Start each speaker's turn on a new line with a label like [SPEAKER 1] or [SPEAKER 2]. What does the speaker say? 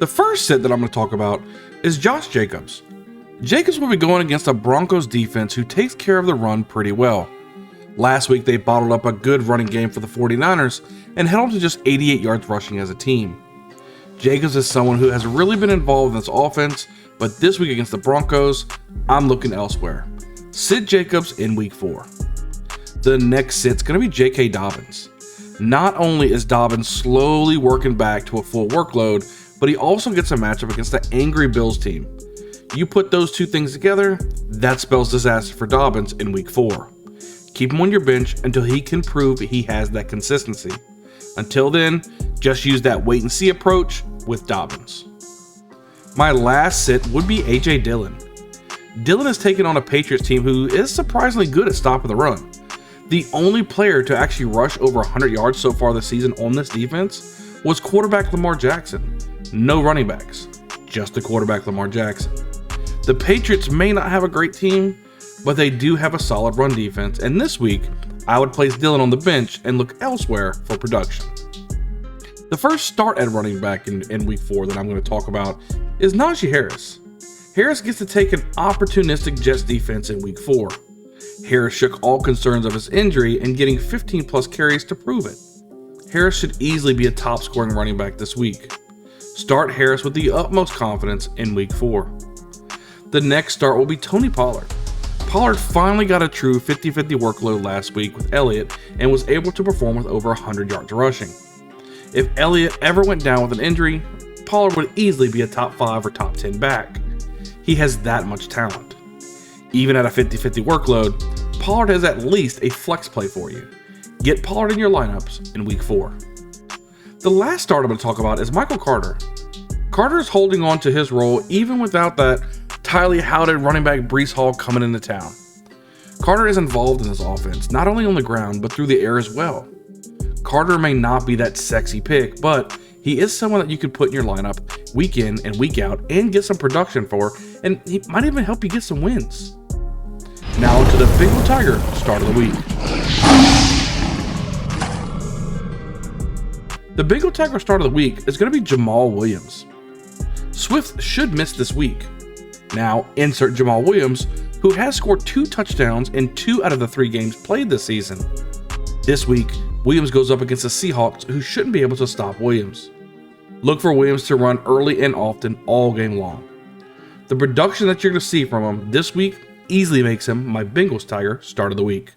[SPEAKER 1] The first sit that I'm going to talk about is Josh Jacobs. Jacobs will be going against a Broncos defense who takes care of the run pretty well. Last week they bottled up a good running game for the 49ers and held to just 88 yards rushing as a team. Jacobs is someone who has really been involved in this offense, but this week against the Broncos, I'm looking elsewhere. Sit Jacobs in week 4. The next sit's going to be J.K. Dobbins. Not only is Dobbins slowly working back to a full workload, but he also gets a matchup against the angry Bills team. You put those two things together, that spells disaster for Dobbins in week 4. Keep him on your bench until he can prove he has that consistency. Until then, just use that wait and see approach with Dobbins. My last sit would be A.J. Dillon. Dillon has taken on a Patriots team who is surprisingly good at stopping the run. The only player to actually rush over 100 yards so far this season on this defense was quarterback Lamar Jackson. No running backs, just the quarterback Lamar Jackson. The Patriots may not have a great team, but they do have a solid run defense, and this week, I would place Dillon on the bench and look elsewhere for production. The first start at running back in week 4 that I'm going to talk about is Naji Harris. Harris gets to take an opportunistic Jets defense in week 4. Harris shook all concerns of his injury and getting 15 plus carries to prove it. Harris should easily be a top scoring running back this week. Start Harris with the utmost confidence in week 4. The next start will be Tony Pollard. Pollard finally got a true 50-50 workload last week with Elliott and was able to perform with over 100 yards rushing. If Elliott ever went down with an injury, Pollard would easily be a top 5 or top 10 back. He has that much talent. Even at a 50-50 workload, Pollard has at least a flex play for you. Get Pollard in your lineups in week 4. The last start I'm going to talk about is Michael Carter. Carter is holding on to his role even without that highly touted running back Breece Hall coming into town. Carter is involved in this offense, not only on the ground, but through the air as well. Carter may not be that sexy pick, but he is someone that you could put in your lineup week in and week out and get some production for, and he might even help you get some wins. Now to the Bengal Tiger Start of the week. The Bengal Tiger Start of the week is going to be Jamal Williams. Swift should miss this week. Now, insert Jamal Williams, who has scored 2 touchdowns in 2 out of the 3 games played this season. This week, Williams goes up against the Seahawks, who shouldn't be able to stop Williams. Look for Williams to run early and often all game long. The production that you're going to see from him this week easily makes him my Bengals Tiger Start of the week.